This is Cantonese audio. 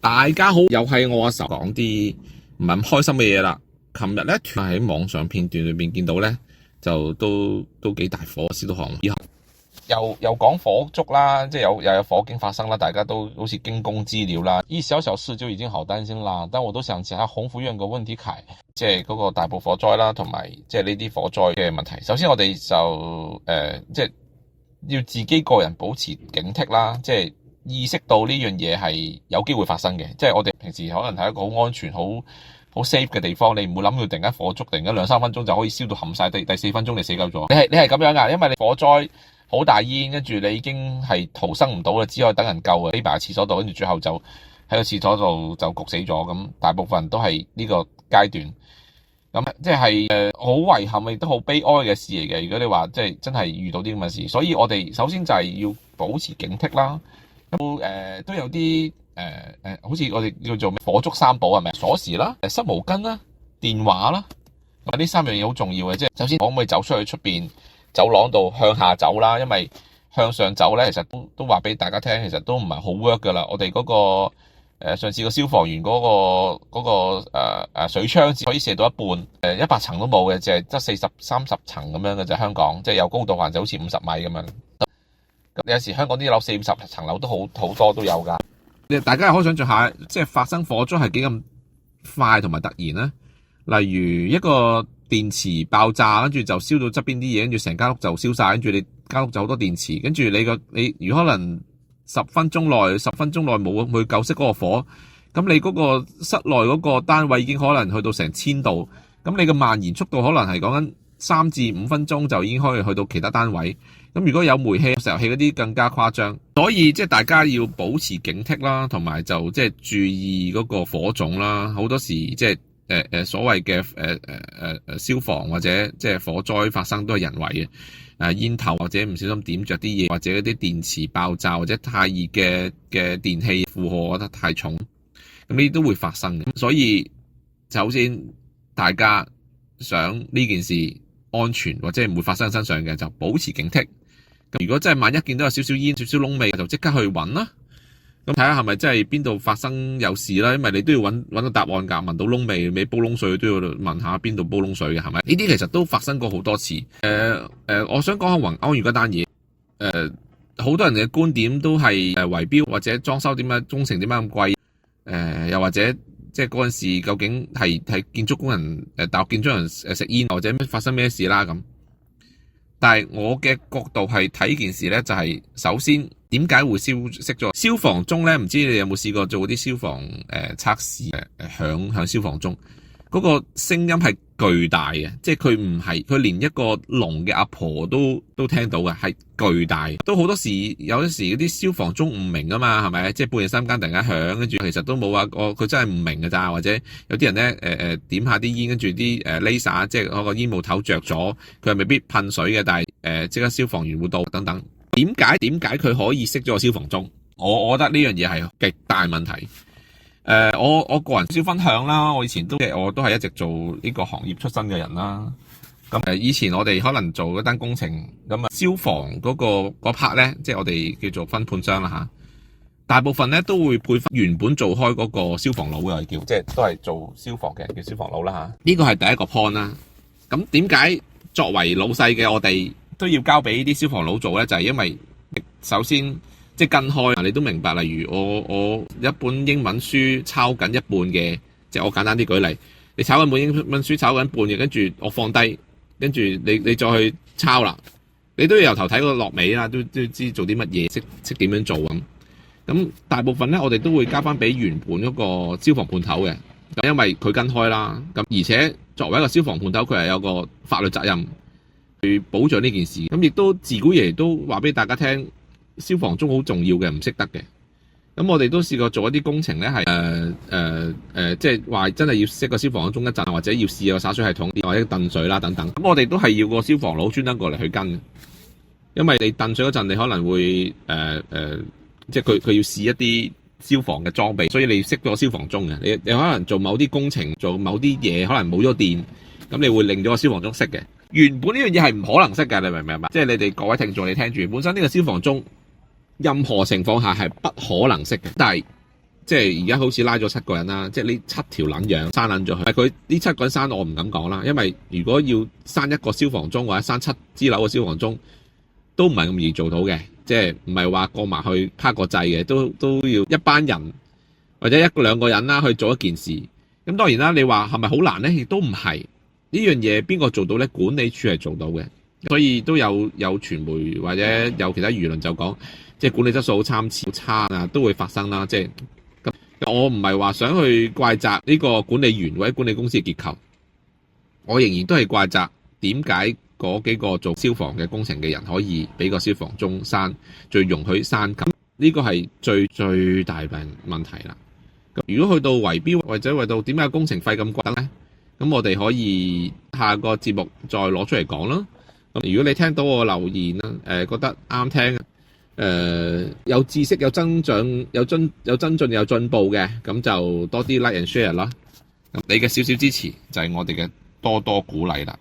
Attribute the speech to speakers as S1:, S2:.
S1: 大家好，又係我阿仇講啲唔係咁開心嘅嘢啦。琴日咧喺網上片段裏邊見到咧，就都幾大火，燒到行以後又講火燭啦，即係又有火警發生啦，大家都好似驚弓之鳥啦。一小事就已經好擔心啦，但我都想起下鴻福苑個溫體凱，即係嗰個大埔火災啦，同埋即係呢啲火災嘅問題。首先我哋就即係要自己個人保持警惕啦，即係意識到呢樣嘢係有機會發生嘅，即係我哋平時可能係一個好安全、好 safe 嘅地方，你唔會諗到突然間火燭，突然間2-3分鐘就可以燒到冚晒，第4分鐘你死夠咗。你係咁樣噶，因為你火災好大煙，跟住你已經係逃生唔到啦，只可以等人救啊，匿埋喺廁所度，跟住最後就喺個廁所度就焗死咗。咁大部分人都係呢個階段，咁即係好遺憾亦都好悲哀嘅事嚟嘅。如果你話即係真係遇到啲咁嘅事，所以我哋首先就係要保持警惕啦。都有啲好似我哋叫做火燭三寶係咪？鎖匙啦、濕毛巾啦、電話啦，咁呢3樣嘢好重要嘅。即係首先可唔可以走出去出邊走廊度向下走啦？因為向上走咧，其實都話俾大家聽，其實都唔係好 work 噶啦。我哋嗰個上次個消防員嗰個水槍只可以射到一半，100層都冇嘅，淨係得40-30層咁樣嘅啫。香港即係有高度限制，好似50米咁樣。有時香港啲樓40-50層樓都好多都有噶。大家可以想象下，即係發生火災係幾咁快同埋突然咧。例如一個電池爆炸，跟住就燒到側邊啲嘢，跟住成間屋就燒晒，跟住你間屋就好多電池，跟住你如果可能10分鐘內冇去救熄嗰個火，咁你嗰個室內嗰個單位已經可能去到成1000度，咁你嘅蔓延速度可能係講緊3至5分鐘就已經可以去到其他單位。咁如果有煤氣、石油氣嗰啲更加誇張，所以即係大家要保持警惕啦，同埋就即係注意嗰個火種啦。好多時即係所謂嘅消防或者即係火災發生都係人為嘅，煙頭或者唔小心點着啲嘢，或者嗰啲電池爆炸，或者太熱嘅電器負荷得太重，咁呢啲都會發生嘅。所以首先大家想呢件事安全或者唔會發生喺身上嘅，就保持警惕。如果真係萬一見到有少少煙、少少燶味，就即刻去揾啦。咁睇下係咪真係邊度發生有事啦？因為你都要揾到答案㗎。聞到燶味，你煲燶水都要問下邊度煲燶水嘅，係咪？呢啲其實都發生過好多次。我想講下宏安苑嗰單嘢。好多人嘅觀點都係圍標或者裝修點解工程點解咁貴？又或者即係嗰陣時究竟係建築工人大學建築人食煙或者發生咩事啦咁。但係我嘅角度係睇件事咧，就係首先點解會熄咗消防鐘咧？唔知你哋有冇試過做啲消防測試？響消防鐘嗰個聲音係巨大嘅，即係佢連一個聾嘅阿婆都聽到嘅，係巨大。都好多時有時嗰啲消防鐘唔明啊嘛，係咪？即係半夜3更突然間響，跟住其實都冇話佢真係唔明㗎咋，或者有啲人咧點下啲煙，跟住啲laser 即係嗰個煙霧頭着咗，佢係未必噴水嘅，但係即刻消防員會到等等。點解佢可以熄咗個消防鐘？我覺得呢樣嘢係極大問題。我個人少分享啦，我以前我都係一直做呢個行業出身嘅人啦。咁以前我哋可能做嗰單工程，咁消防嗰 part 咧，即係我哋叫做分判商啦吓。大部分咧都會配翻原本做開嗰個消防佬嘅叫，即係都係做消防嘅叫消防佬啦吓。呢個係第一個 point 啦。咁點解作為老細嘅我哋都要交俾啲消防佬做咧？就係因為首先即係跟開，你都明白。例如我一本英文書抄緊一半嘅，即係我簡單啲舉例，你抄緊本英文書抄緊半嘅，跟住我放低，跟住你再去抄啦，你都要由頭睇個落尾啦，都知做啲乜嘢，識點樣做咁。咁大部分咧，我哋都會交翻俾原本嗰個消防判頭嘅，咁因為佢跟開啦。咁而且作為一個消防判頭，佢係有個法律責任去保障呢件事。咁亦都自古以嚟都話俾大家聽。消防鐘好重要嘅，唔識得嘅。咁我哋都試過做一啲工程咧，係即係話真係要熄個消防鐘一陣，或者要試個灑水系統，或者燉水啦等等。咁我哋都係要個消防佬專登過嚟去跟，因為你燉水嗰陣，你可能會即係佢要試一啲消防嘅裝備，所以你要熄咗消防鐘嘅。你可能做某啲工程，做某啲嘢，可能冇咗電，咁你會令到個消防鐘熄嘅。原本呢樣嘢係唔可能熄嘅，你明唔明白？即係你哋各位聽眾，你聽住，本身呢個消防鐘任何情況下係不可能熄嘅，但係即係而家好似拉咗7個人啦，即係呢7條撚樣刪撚咗佢。但佢呢7個人刪我唔敢講啦，因為如果要刪一個消防鐘或者刪7支樓嘅消防鐘，都唔係咁易做到嘅，即係唔係話過埋去拍個掣嘅，都要一班人或者1兩個人啦去做一件事。咁當然啦，你話係咪好難呢？亦都唔係。呢樣嘢邊個做到呢？管理處係做到嘅，所以都有傳媒或者有其他輿論就講，即係管理質素好參差啊，都會發生啦。即係咁，我唔係話想去怪責呢個管理員或者管理公司嘅結構，我仍然都係怪責點解嗰幾個做消防嘅工程嘅人可以俾個消防鐘閂，最容許閂咁，呢個係最大問題啦。如果去到圍標或者為到點解工程費咁貴呢？咁我哋可以下個節目再攞出嚟講啦。咁如果你聽到我留言啦，覺得啱聽，有知識、有增長、有增進、有進步嘅，咁就多啲 like and share 啦。咁你嘅少少支持就係我哋嘅多多鼓勵啦。